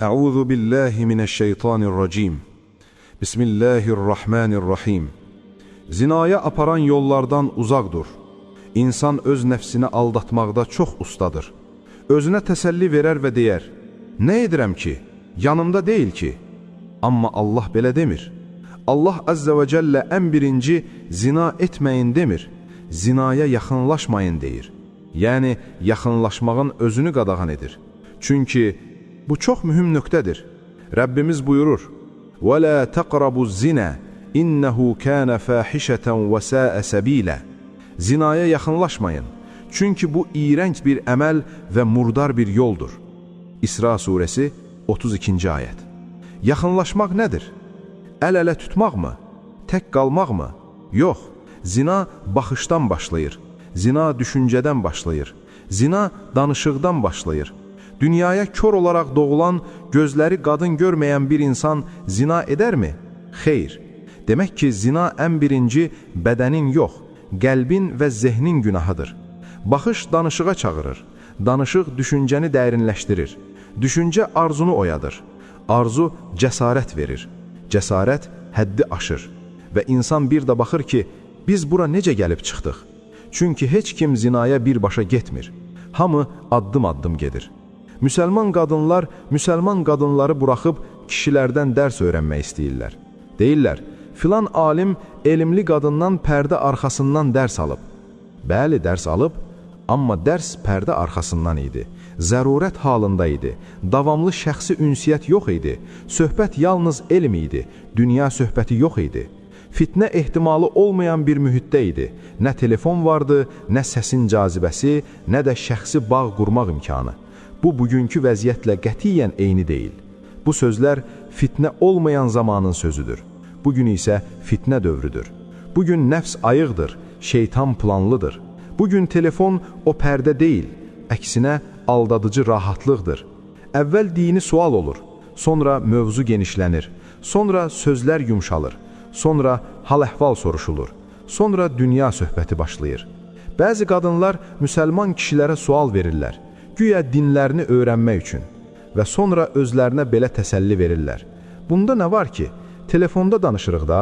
Euzu billahi mineşşeytanirracim. Bismillahirrahmanirrahim. Zinaya aparan yollardan uzaq dur. İnsan öz nəfsini aldatmaqda çox ustadır. Özünə təsəlli verər və deyər: "Nə edirəm ki? Yanımda deyil ki." Amma Allah belə demir. Allah Azze ve Celle ən birinci zina etməyin demir. Zinaya yaxınlaşmayın deyir. Yəni, yaxınlaşmağın özünü qadağan edir. Çünki bu çox mühüm nöqtədir. Rəbbimiz buyurur: وَلَا تَقْرَبُوا الزِّنَا إِنَّهُ كَانَ فَاحِشَةً وَسَاءَ سَب۪يلًا Zinaya yaxınlaşmayın. Çünki bu iğrenç bir əməl və murdar bir yoldur. İsra suresi 32. ayət. Yaxınlaşmaq nədir? Əl-ələ tutmaq mı? Tək qalmaq mı? Yox. Zina baxışdan başlayır. Zina düşüncədən başlayır. Zina danışıqdan başlayır. Dünyaya kör olaraq doğulan, gözləri qadın görməyən bir insan zina edərmi? Xeyr. Demək ki, zina ən birinci bədənin yox, qəlbin və zehnin günahıdır. Baxış danışığa çağırır. Danışıq düşüncəni dərinləşdirir. Düşüncə arzunu oyadır. Arzu cəsarət verir. Cəsarət həddi aşır. Və insan bir də baxır ki, biz bura necə gəlib çıxdıq? Çünki heç kim zinaya birbaşa getmir. Hamı addım-addım gedir. Müsəlman qadınlar müsəlman qadınları buraxıb kişilərdən dərs öyrənmək istəyirlər. Deyirlər: filan alim elmli qadından pərdə arxasından dərs alıb. Bəli, dərs alıb, amma dərs pərdə arxasından idi. Zərurət halında idi. Davamlı şəxsi ünsiyyət yox idi. Söhbət yalnız elm idi. Dünya söhbəti yox idi. Fitnə ehtimalı olmayan bir mühitdə idi. Nə telefon vardı, nə səsin cazibəsi, nə də şəxsi bağ qurmaq imkanı. Bu, bugünkü vəziyyətlə qətiyyən eyni deyil. Bu sözlər fitnə olmayan zamanın sözüdür. Bugün isə fitnə dövrüdür. Bugün nəfs ayıqdır, şeytan planlıdır. Bugün telefon o pərdə deyil, əksinə aldadıcı rahatlıqdır. Əvvəl dini sual olur, sonra mövzu genişlənir, sonra sözlər yumşalır, sonra hal-əhval soruşulur, sonra dünya söhbəti başlayır. Bəzi qadınlar müsəlman kişilərə sual verirlər, güya dinlərini öyrənmək üçün və sonra özlərinə belə təsəlli verirlər. Bunda nə var ki, telefonda danışırıq da,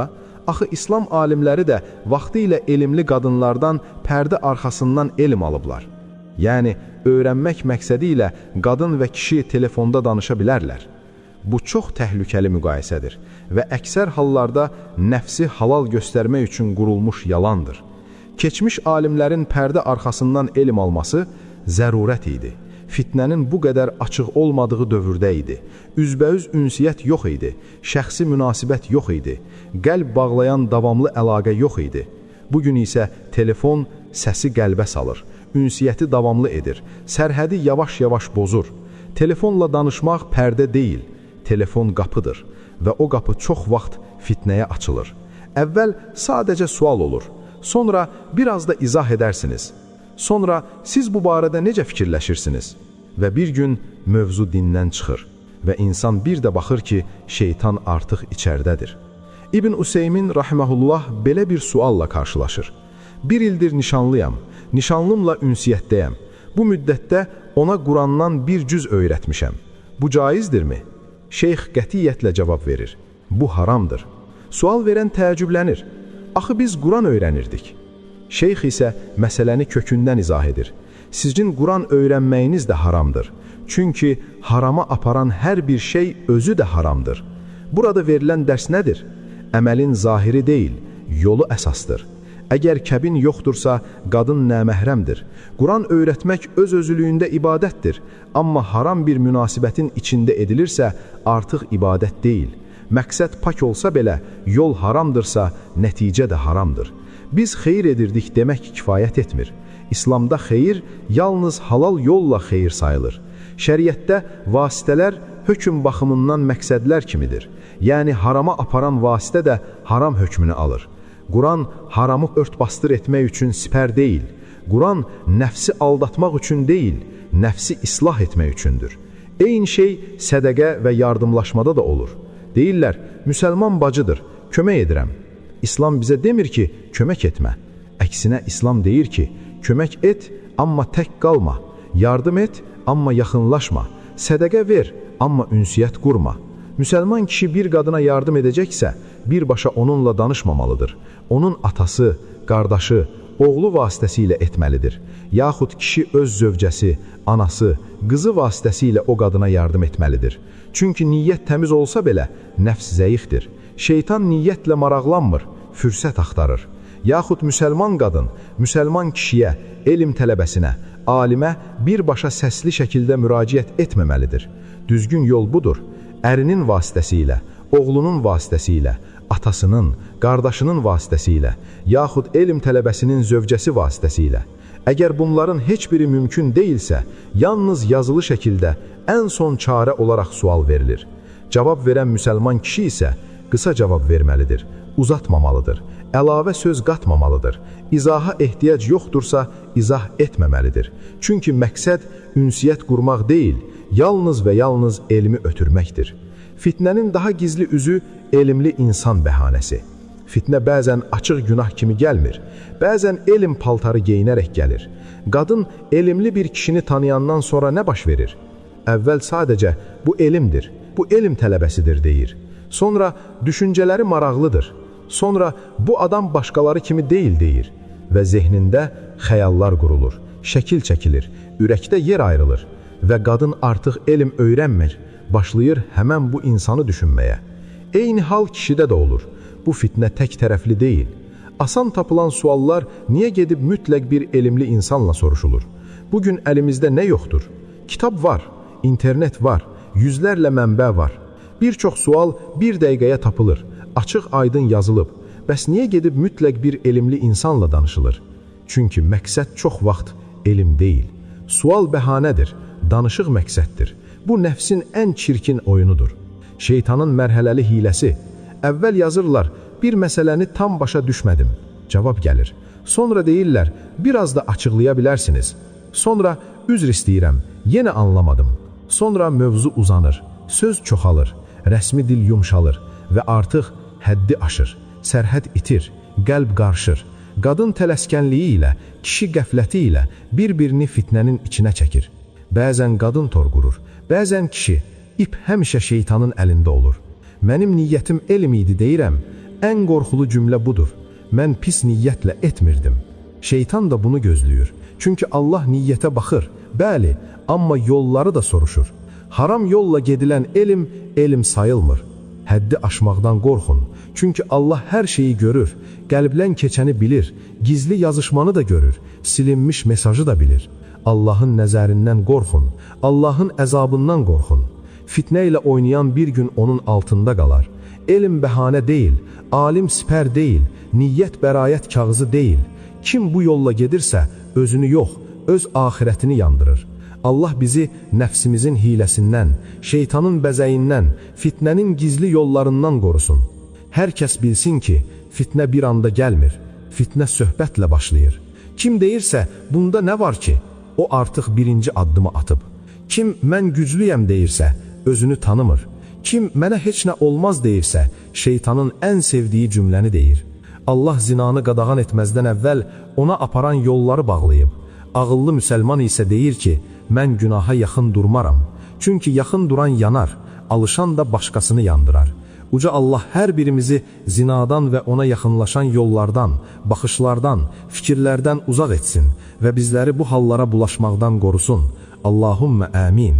axı İslam alimləri də vaxtı ilə elmli qadınlardan pərdə arxasından elm alıblar. Yəni, öyrənmək məqsədi ilə qadın və kişi telefonda danışa bilərlər. Bu çox təhlükəli müqayisədir və əksər hallarda nəfsi halal göstərmək üçün qurulmuş yalandır. Keçmiş alimlərin pərdə arxasından elm alması zərurət idi. Fitnənin bu qədər açıq olmadığı dövrdə idi. Üzbəüz ünsiyyət yox idi. Şəxsi münasibət yox idi. Qəlb bağlayan davamlı əlaqə yox idi. Bugün isə telefon səsi qəlbə salır. Ünsiyyəti davamlı edir. Sərhədi yavaş-yavaş bozur. Telefonla danışmaq pərdə deyil. Telefon qapıdır və o qapı çox vaxt fitnəyə açılır. Əvvəl sadəcə sual olur. Sonra biraz da izah edərsiniz. Sonra siz bu barədə necə fikirləşirsiniz? Və bir gün mövzu dindən çıxır və insan bir də baxır ki, şeytan artıq içərdədir. İbn Useymin rahiməhullah belə bir sualla qarşılaşır. Bir ildir nişanlıyam, nişanlımla ünsiyyətdəyəm. Bu müddətdə ona Qurandan bir cüz öyrətmişəm. Bu caizdirmi? Şeyx qətiyyətlə cavab verir. Bu haramdır. Sual verən təəccüblənir. Axı biz Quran öyrənirdik. Şeyx isə məsələni kökündən izah edir. Sizin Quran öyrənməyiniz də haramdır. Çünki harama aparan hər bir şey özü də haramdır. Burada verilən dərs nədir? Əməlin zahiri deyil, yolu əsasdır. Əgər kəbin yoxdursa, qadın naməhrəmdir. Quran öyrətmək öz-özlüyündə ibadətdir. Amma haram bir münasibətin içində edilirsə, artıq ibadət deyil. Məqsəd pak olsa belə, yol haramdırsa, nəticə də haramdır. Biz xeyir edirdik demək kifayət etmir. İslamda xeyir yalnız halal yolla xeyir sayılır. Şəriətdə vasitələr hökm baxımından məqsədlər kimidir. Yəni harama aparan vasitə də haram hökmünü alır. Quran haramı örtbasdır etmək üçün sipər deyil. Quran nəfsi aldatmaq üçün deyil, nəfsi islah etmək üçündür. Eyni şey sədəqə və yardımlaşmada da olur. Deyirlər, müsəlman bacıdır, kömək edirəm. İslam bizə demir ki, kömək etmə. Əksinə İslam deyir ki, kömək et, amma tək qalma. Yardım et, amma yaxınlaşma. Sədəqə ver, amma ünsiyyət qurma. Müsəlman kişi bir qadına yardım edəcəksə, birbaşa onunla danışmamalıdır. Onun atası, qardaşı, oğlu vasitəsilə etməlidir. Yaxud kişi öz zövcəsi, anası, qızı vasitəsilə o qadına yardım etməlidir. Çünki niyyət təmiz olsa belə, nəfs zəifdir. Şeytan niyyətlə maraqlanmır, fürsət axtarır. Yaxud müsəlman qadın, müsəlman kişiyə, elm tələbəsinə, alimə birbaşa səsli şəkildə müraciət etməməlidir. Düzgün yol budur. Ərinin vasitəsilə, oğlunun vasitəsilə, atasının, qardaşının vasitəsilə, yaxud elm tələbəsinin zövcəsi vasitəsilə. Əgər bunların heç biri mümkün deyilsə, yalnız yazılı şəkildə ən son çarə olaraq sual verilir. Cavab verən müsəlman kişi isə qısa cavab verməlidir, uzatmamalıdır, əlavə söz qatmamalıdır. İzaha ehtiyac yoxdursa, izah etməməlidir. Çünki məqsəd ünsiyyət qurmaq deyil, yalnız və yalnız elmi ötürməkdir. Fitnənin daha gizli üzü elmli insan bəhanəsi. Fitnə bəzən açıq günah kimi gəlmir, bəzən elm paltarı geyinərək gəlir. Qadın elmli bir kişini tanıyandan sonra nə baş verir? Əvvəl sadəcə bu elmdir, bu elm tələbəsidir deyir. Sonra düşüncələri maraqlıdır. Sonra bu adam başqaları kimi deyil deyir və zehnində xəyallar qurulur, şəkil çəkilir, ürəkdə yer ayrılır və qadın artıq elm öyrənmir, başlayır həmən bu insanı düşünməyə. Eyni hal kişidə də olur. Bu fitnə tək tərəfli deyil. Asan tapılan suallar niyə gedib mütləq bir elmli insanla soruşulur? Bugün əlimizdə nə yoxdur? Kitab var, internet var, yüzlərlə mənbə var. Bir çox sual bir dəqiqəyə tapılır, açıq aydın yazılıb. Bəs niyə gedib mütləq bir elmli insanla danışılır? Çünki məqsəd çox vaxt elm deyil. Sual bəhanədir, danışıq məqsəddir. Bu nəfsin ən çirkin oyunudur. Şeytanın mərhələli hiləsi. Əvvəl yazırlar, bir məsələni tam başa düşmədim. Cavab gəlir. Sonra deyirlər, biraz da açıqlaya bilərsiniz. Sonra üzr istəyirəm, yenə anlamadım. Sonra mövzu uzanır, söz çoxalır, rəsmi dil yumşalır və artıq həddi aşır, sərhəd itir, qəlb qarışır. Qadın tələskənliyi ilə, kişi qəfləti ilə bir-birini fitnənin içinə çəkir. Bəzən qadın tor qurur, bəzən kişi. İp həmişə şeytanın əlində olur. Mənim niyyətim elm idi deyirəm, ən qorxulu cümlə budur. Mən pis niyyətlə etmirdim. Şeytan da bunu gözləyir. Çünki Allah niyyətə baxır, bəli, amma yolları da soruşur. Haram yolla gedilən elm sayılmır. Həddi aşmaqdan qorxun. Çünki Allah hər şeyi görür, qəlbdən keçəni bilir, gizli yazışmanı da görür, silinmiş mesajı da bilir. Allahın nəzərindən qorxun, Allahın əzabından qorxun. Fitnə ilə oynayan bir gün onun altında qalar. Elm bəhanə deyil, alim sipər deyil, niyyət bəraət kağızı deyil. Kim bu yolla gedirsə, özünü yox, öz axirətini yandırır. Allah bizi nəfsimizin hiləsindən, şeytanın bəzəyindən, fitnənin gizli yollarından qorusun. Hər kəs bilsin ki, fitnə bir anda gəlmir, fitnə söhbətlə başlayır. Kim deyirsə, bunda nə var ki, o artıq birinci addımı atıb. Kim mən güclüyəm deyirsə, özünü tanımır. Kim mənə heç nə olmaz deyirsə, şeytanın ən sevdiyi cümləni deyir. Allah zinanı qadağan etməzdən əvvəl ona aparan yolları bağlayıb. Ağıllı müsəlman isə deyir ki, mən günaha yaxın durmaram. Çünki yaxın duran yanar, alışan da başqasını yandırar. Uca Allah hər birimizi zinadan və ona yaxınlaşan yollardan, baxışlardan, fikirlərdən uzaq etsin və bizləri bu hallara bulaşmaqdan qorusun. Allahümmə əmin.